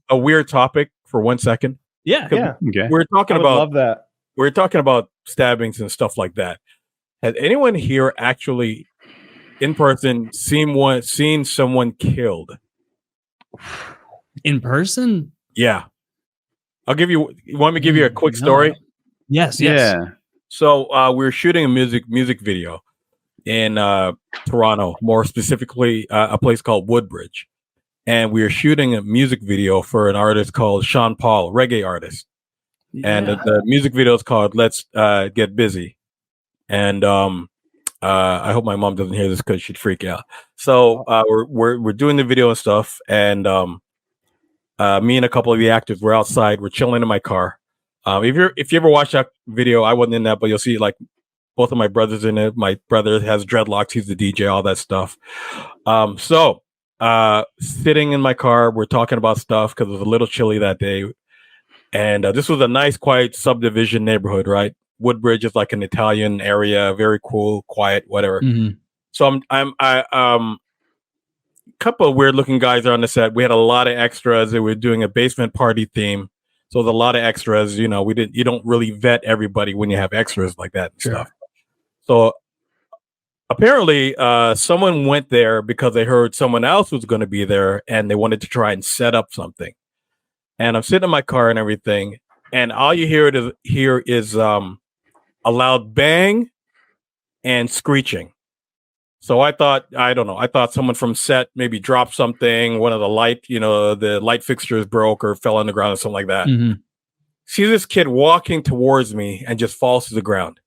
a weird topic for 1 second? Yeah. Okay. We're talking love that. We're talking about stabbings and stuff like that. Has anyone here actually, in person, seen someone killed? In person? Yeah. I'll give you. You want me to give you a quick story? Yes. Yeah. So we were shooting a music video in Toronto, more specifically a place called Woodbridge, and we were shooting a music video for an artist called Sean Paul, reggae artist, and the music video is called "Let's Get Busy." And I hope my mom doesn't hear this because she'd freak out. So we're doing the video and stuff, and me and a couple of the actors were outside. We're chilling in my car. If you ever watch that video, I wasn't in that, but you'll see like both of my brothers in it. My brother has dreadlocks; he's the DJ, all that stuff. So sitting in my car, we're talking about stuff because it was a little chilly that day, and this was a nice, quiet subdivision neighborhood, right? Woodbridge is like an Italian area, very cool, quiet, whatever. Mm-hmm. So I'm couple of weird looking guys are on the set. We had a lot of extras. They were doing a basement party theme. So there's a lot of extras, you don't really vet everybody when you have extras like that and stuff. So apparently someone went there because they heard someone else was going to be there and they wanted to try and set up something. And I'm sitting in my car and everything. And all you hear is a loud bang and screeching. So I thought someone from set maybe dropped something. One of the light fixtures broke or fell on the ground or something like that. Mm-hmm. See this kid walking towards me and just falls to the ground,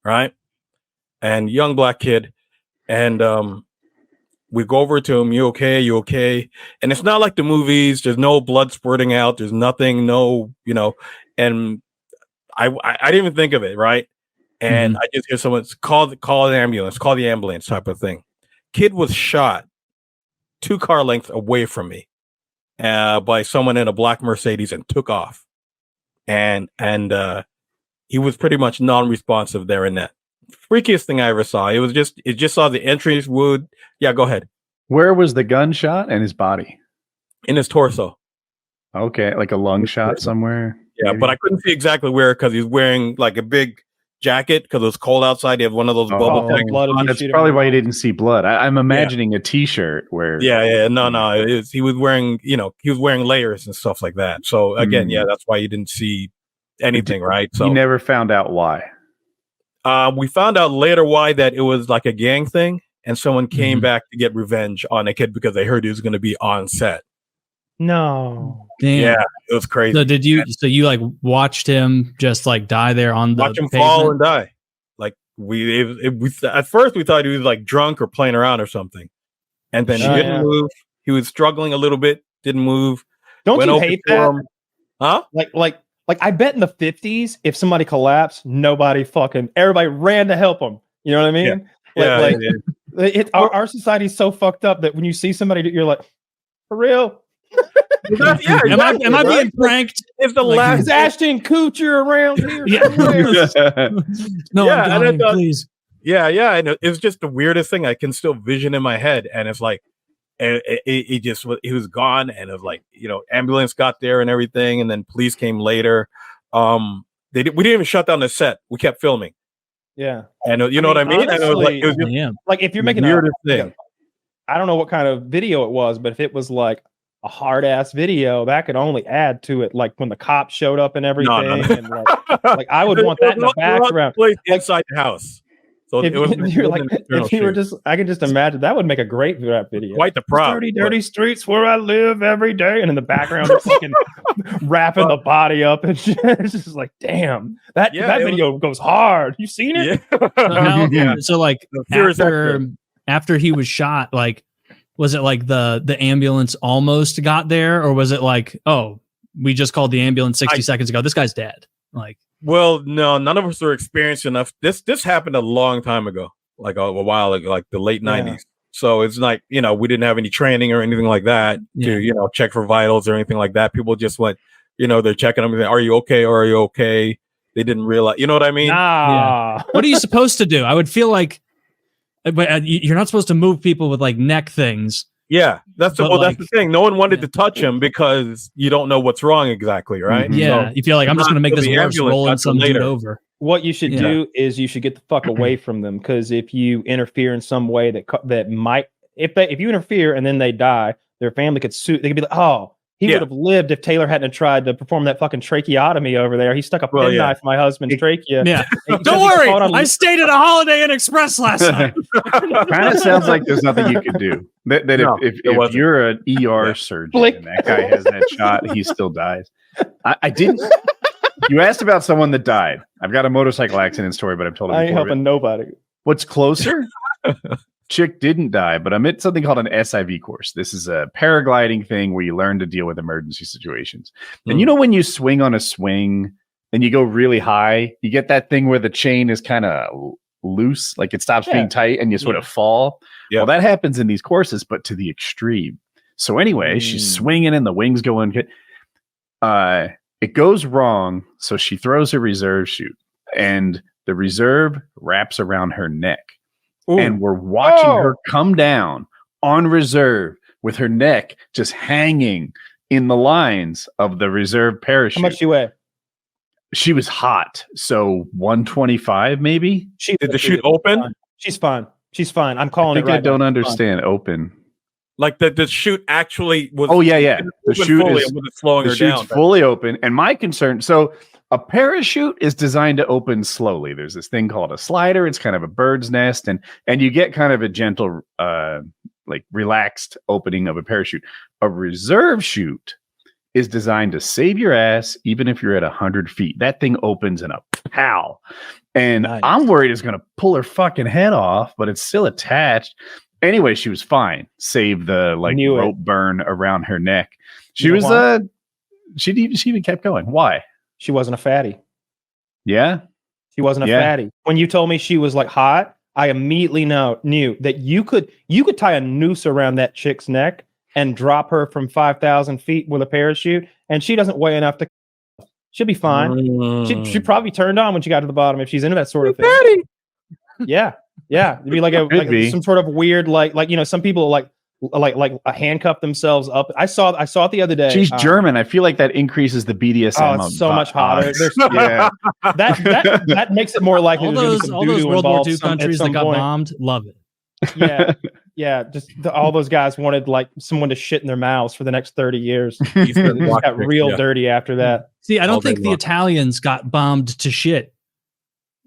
right? And young black kid. And we go over to him. You okay? You okay? And it's not like the movies. There's no blood spurting out. There's nothing, and I didn't even think of it, right? And I just hear someone call the ambulance type of thing. Kid was shot 2 car lengths away from me by someone in a black Mercedes and took off. And he was pretty much non-responsive there in that. Freakiest thing I ever saw. It just saw the entries would. Yeah, go ahead. Where was the gunshot and his body? In his torso. Okay, like a lung shot somewhere. Yeah, maybe? But I couldn't see exactly where because he's wearing like a big jacket because it was cold outside. You have one of those bubble tanks. That's probably why you didn't see blood. I'm imagining a T-shirt where. No. He was wearing, he was wearing layers and stuff like that. So again, that's why you didn't see anything, right? So you never found out why. We found out later why that it was like a gang thing, and someone came back to get revenge on a kid because they heard he was going to be on set. No. Damn. Yeah, it was crazy. So you like watched him just like die there on the watch him pavement? fall and die. Like we at first we thought he was like drunk or playing around or something, and then he didn't move. He was struggling a little bit, didn't move. Don't you hate that? Huh? Like I bet in the 50s, if somebody collapsed, everybody ran to help them. You know what I mean? Our society's so fucked up that when you see somebody, you're like, for real? Am I being pranked? If the last is Ashton Kutcher around here? No, I'm dying, please. Yeah, and it was just the weirdest thing I can still vision in my head, and it's like, he was gone, and it was like, ambulance got there and everything, and then police came later. We didn't even shut down the set. We kept filming. Yeah, and you know what I mean. Honestly, and it was just like if you're making weirdest thing. I don't know what kind of video it was, but if it was like a hard ass video, that could only add to it. Like when the cops showed up and everything, No. And like I would want that in the background, inside the house. So if you were just, I can just imagine that would make a great rap video. Quite the prop. Dirty streets where I live every day, and in the background, they're fucking wrapping the body up, and shit. It's just like, damn, that video goes hard. You seen it? Yeah. So like after he was shot, like, was it like the ambulance almost got there, or was it like, oh, we just called the ambulance 60 seconds ago, this guy's dead? Like, well, no, none of us were experienced enough. This happened a long time ago, like a while ago, like the late 90s. So it's like, we didn't have any training or anything like that to, check for vitals or anything like that. People just went, they're checking them and saying, are you okay? Or are you okay? They didn't realize, you know what I mean? Nah. What are you supposed to do? I would feel like, but you're not supposed to move people with like neck things. Yeah, that's But, that's the thing. No one wanted to touch him because you don't know what's wrong exactly, right? Yeah, So, you feel like I'm just going to make this the worse, ambulance rolling got some them dude later. over. What you should do is you should get the fuck away from them, because if you interfere in some way that might, if you interfere and then they die, their family could sue. They could be like, oh, he would have lived if Taylor hadn't tried to perform that fucking tracheotomy over there. He stuck a penknife in my husband's trachea. Yeah, don't worry. I stayed at a Holiday Inn Express last night. Kind of sounds like there's nothing you can do. That if you're an ER surgeon and that guy has that shot, he still dies. I didn't. You asked about someone that died. I've got a motorcycle accident story, but I've told it before. I ain't helping nobody. What's closer? Chick didn't die, but I'm at something called an SIV course. This is a paragliding thing where you learn to deal with emergency situations. And you know when you swing on a swing and you go really high, you get that thing where the chain is kind of loose, like it stops being tight and you sort of fall. Yep. Well, that happens in these courses, but to the extreme. So anyway, she's swinging and the wings going. It goes wrong, so she throws her reserve chute, and the reserve wraps around her neck. Ooh. And we're watching her come down on reserve with her neck just hanging in the lines of the reserve parachute. How much she weigh? She was hot, so 125 maybe. Did the chute open? She's fine. She's fine. I'm calling it right I don't understand. Open. Like the chute actually was. Oh yeah. The chute is slowing her down. Fully open. And my concern. So a parachute is designed to open slowly. There's this thing called a slider. It's kind of a bird's nest, and you get kind of a gentle, like relaxed opening of a parachute. A reserve chute is designed to save your ass, even if you're at 100 feet. That thing opens in a pow, and I'm worried it's going to pull her fucking head off, but it's still attached. Anyway, she was fine. Save the rope burn around her neck. She was she even kept going. Why? She wasn't a fatty. Yeah? She wasn't a fatty. When you told me she was like hot, I immediately knew that you could tie a noose around that chick's neck and drop her from 5,000 feet with a parachute, and she doesn't weigh enough to. She'll be fine. She'd probably be turned on when she got to the bottom if she's into that sort of thing. Fatty. Yeah. It'd be like some sort of weird some people like handcuff themselves up. I saw it the other day. She's German. I feel like that increases the BDSM. Oh, it's so much hotter. That makes it more likely. All those World War II countries that got bombed, love it. Yeah. Just all those guys wanted someone to shit in their mouths for the next 30 years. They just got real dirty after that. See, I don't think the Italians got bombed to shit.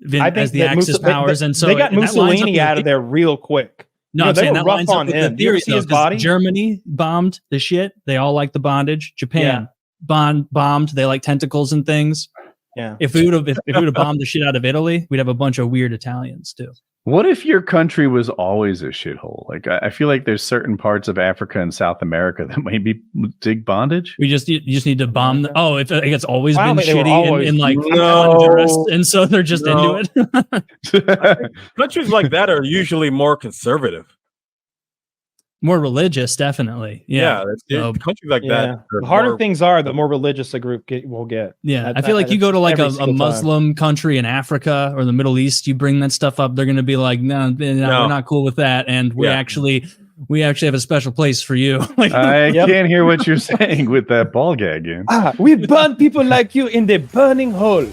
I think as the Axis powers, and so they got Mussolini out of there real quick. No, I'm saying that lines up with the theory. His body? Germany bombed the shit. They all like the bondage. Japan bombed. They like tentacles and things. Yeah. If we would have bombed the shit out of Italy, we'd have a bunch of weird Italians too. What if your country was always a shithole? Like I feel like there's certain parts of Africa and South America that maybe dig bondage. You just need to bomb. If it's always been shitty in Honduras, and so they're just into it. Countries like that are usually more conservative, more religious, definitely. Yeah, countries like that. The harder things are, the more religious a group will get. Yeah, I feel like you go to a Muslim country in Africa or the Middle East, you bring that stuff up, they're going to be like, no, we're not cool with that, and we actually have a special place for you. I can't hear what you're saying with that ball gag in. We burn people like you in the burning hole.